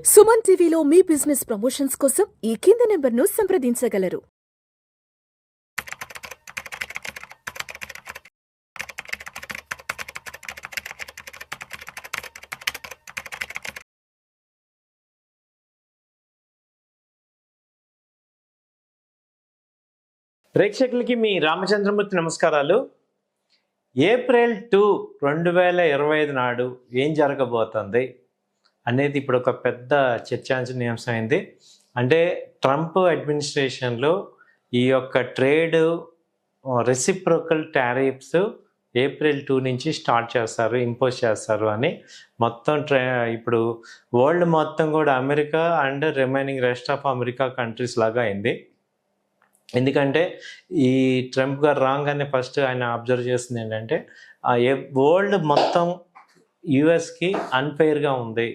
సుమన్ టీవీలో మీ business promotions కోసం ఈ కింది నెంబర్ను సంప్రదించగలరు. ప్రేక్షకులకి మీ రామచంద్రమూర్తి నమస్కారాలు. ఏప్రిల్ 2, 2025 నాడు ఏం జరగబోతుంది అనేది ఇప్పుడు ఒక పెద్ద చర్చాంశనీయాంశమైంది. అంటే ట్రంప్ అడ్మినిస్ట్రేషన్లో ఈ యొక్క ట్రేడ్ రెసిప్రోకల్ టారిఫ్స్ ఏప్రిల్ 2 నుంచి స్టార్ట్ చేస్తారు, ఇంపోజ్ చేస్తారు అని మొత్తం ఇప్పుడు వరల్డ్ మొత్తం కూడా America and remaining rest of America countries లాగా అయింది. ఎందుకంటే ఈ ట్రంప్ గారు రాగానే ఫస్ట్ ఆయన అబ్జర్వ్ చేస్తుంది ఏంటంటే వరల్డ్ మొత్తం యుఎస్కి అన్ఫెయిర్గా ఉంది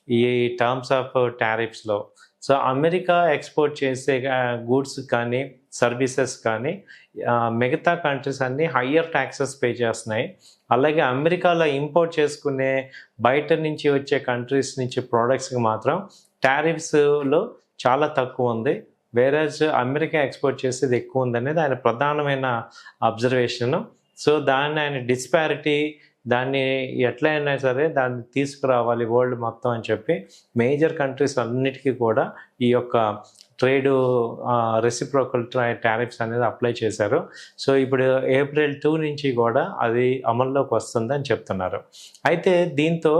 ఈ టర్మ్స్ ఆఫ్ టారిఫ్స్లో. సో అమెరికా ఎక్స్పోర్ట్ చేసే గూడ్స్ కానీ సర్వీసెస్ కానీ మిగతా కంట్రీస్ అన్నీ హయ్యర్ ట్యాక్సెస్ పే చేస్తున్నాయి. అలాగే అమెరికాలో ఇంపోర్ట్ చేసుకునే బయట నుంచి వచ్చే కంట్రీస్ నుంచి ప్రోడక్ట్స్కి మాత్రం టారిఫ్స్లో చాలా తక్కువ ఉంది. వేరేజ్ అమెరికా ఎక్స్పోర్ట్ చేసేది ఎక్కువ ఉందనేది ఆయన ప్రధానమైన అబ్జర్వేషను. సో దాన్ని ఆయన డిస్పారిటీ, దాన్ని ఎట్లయినా సరే దాన్ని తీసుకురావాలి వరల్డ్ మొత్తం అని చెప్పి మేజర్ కంట్రీస్ అన్నిటికీ కూడా ఈ యొక్క ట్రేడు రెసిప్రోకల్ టారిఫ్స్ అనేది అప్లై చేశారు. సో ఇప్పుడు ఏప్రిల్ 2 నుంచి కూడా అది అమల్లోకి వస్తుందని చెప్తున్నారు. అయితే దీంతో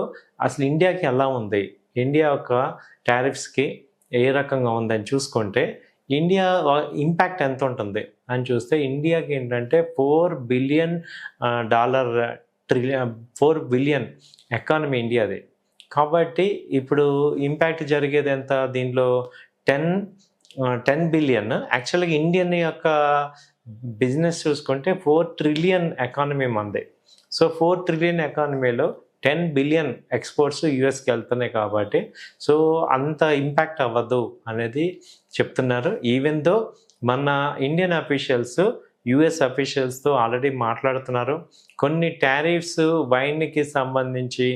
అసలు ఇండియాకి ఎలా ఉంది, ఇండియా యొక్క టారిఫ్స్కి ఏ రకంగా ఉందని చూసుకుంటే ఇండియా ఇంపాక్ట్ ఎంత ఉంటుంది అని చూస్తే ఇండియాకి ఏంటంటే $4 బిలియన్ $4 బిలియన్ ఎకానమీ ఇండియాది. కాబట్టి ఇప్పుడు ఇంపాక్ట్ జరిగేది ఎంత, దీనిలో 10 బిలియన్. యాక్చువల్గా ఇండియన్ యొక్క బిజినెస్ చూసుకుంటే 4 ట్రిలియన్ ఎకానమీ మంది. సో 4 ట్రిలియన్ ఎకానమీలో 10 బిలియన్ ఎక్స్పోర్ట్స్ యూఎస్కి వెళ్తున్నాయి. కాబట్టి సో అంత ఇంపాక్ట్ అవ్వదు అనేది చెప్తున్నారు. ఈవెన్ దో మన ఇండియన్ అఫీషియల్స్ యుఎస్ అఫీషియల్స్తో ఆల్రెడీ మాట్లాడుతున్నారు. కొన్ని టారిఫ్స్ వైన్కి సంబంధించి,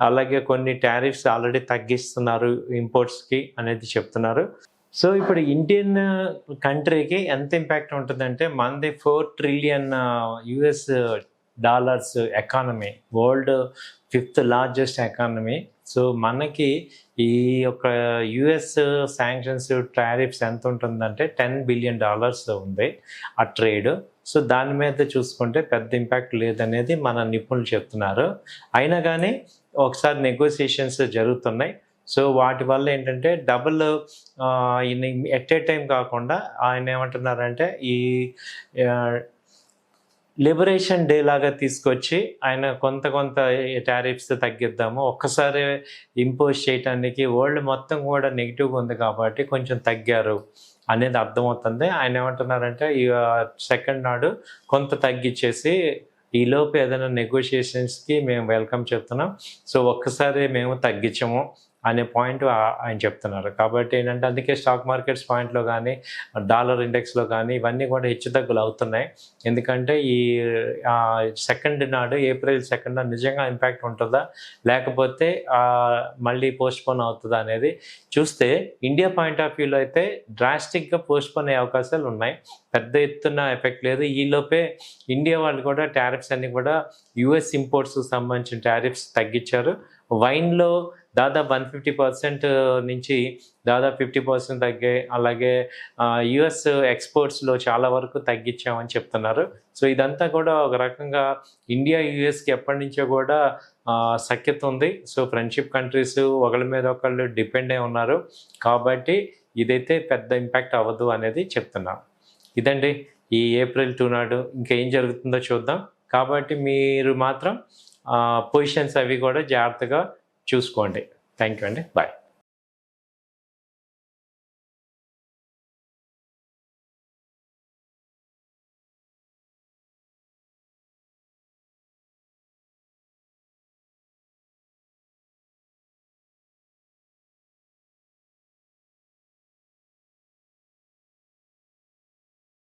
అలాగే కొన్ని టారిఫ్స్ ఆల్రెడీ తగ్గిస్తున్నారు ఇంపోర్ట్స్కి అనేది చెప్తున్నారు. సో ఇప్పుడు ఇండియన్ కంట్రీకి ఎంత ఇంపాక్ట్ ఉంటుందంటే మనది $4 trillion economy, world 5th largest economy. So మనకి ఈ యొక్క యుఎస్ శాంక్షన్స్ టారిఫ్స్ ఎంత ఉంటుందంటే $10 బిలియన్ ఉంది ఆ ట్రేడ్. సో దాని మీద చూసుకుంటే పెద్ద ఇంపాక్ట్ లేదనేది మన నిపుణులు చెప్తున్నారు. అయినా కానీ ఒకసారి నెగోసియేషన్స్ జరుగుతున్నాయి. సో వాటి వల్ల ఏంటంటే డబుల్ ఎట్ ఏ టైం కాకుండా ఆయన ఏమంటున్నారంటే ఈ లిబరేషన్ డే లాగా తీసుకొచ్చి ఆయన కొంత టారిఫ్స్ తగ్గిద్దాము, ఒక్కసారి ఇంపోజ్ చేయడానికి వరల్డ్ మొత్తం కూడా నెగిటివ్గా ఉంది కాబట్టి కొంచెం తగ్గారు అనేది అర్థమవుతుంది. ఆయన ఏమంటున్నారంటే ఈ 2nd నాడు కొంత తగ్గించేసి ఈలోపు ఏదైనా నెగోషియేషన్స్కి మేము వెల్కమ్ చెప్తున్నాం, సో ఒక్కసారి మేము తగ్గించము అనే పాయింట్ ఆయన చెప్తున్నారు. కాబట్టి ఏంటంటే అందుకే స్టాక్ మార్కెట్స్ పాయింట్లో కానీ డాలర్ ఇండెక్స్లో కానీ ఇవన్నీ కూడా హెచ్చుతగ్గులు అవుతున్నాయి. ఎందుకంటే ఈ 2nd నాడు, ఏప్రిల్ 2 నాడు నిజంగా ఇంపాక్ట్ ఉంటుందా లేకపోతే మళ్ళీ పోస్ట్పోన్ అవుతుందా అనేది చూస్తే ఇండియా పాయింట్ ఆఫ్ వ్యూలో అయితే డ్రాస్టిక్గా పోస్ట్పోన్ అయ్యే అవకాశాలు ఉన్నాయి. పెద్ద ఎత్తున ఎఫెక్ట్ లేదు. ఈలోపే ఇండియా వాళ్ళు కూడా టారిఫ్స్ అన్ని కూడా యుఎస్ ఇంపోర్ట్స్కి సంబంధించిన టారిఫ్స్ తగ్గించారు. వైన్లో దాదాపు 150% నుంచి దాదాపు 50% తగ్గాయి. అలాగే యుఎస్ ఎక్స్పోర్ట్స్లో చాలా వరకు తగ్గించామని చెప్తున్నారు. సో ఇదంతా కూడా ఒక రకంగా ఇండియా యుఎస్కి ఎప్పటి నుంచో కూడా సఖ్యత ఉంది. సో ఫ్రెండ్షిప్ కంట్రీస్ ఒకళ్ళ మీద ఒకళ్ళు డిపెండ్ అయి ఉన్నారు. కాబట్టి ఇదైతే పెద్ద ఇంపాక్ట్ అవ్వదు అనేది చెప్తున్నాం. ఇదండి ఈ ఏప్రిల్ 2 నాడు ఇంకా ఏం జరుగుతుందో చూద్దాం. కాబట్టి మీరు మాత్రం పొజిషన్స్ అవి కూడా జాగ్రత్తగా చూసుకోండి. థ్యాంక్ యూ అండి. బాయ్.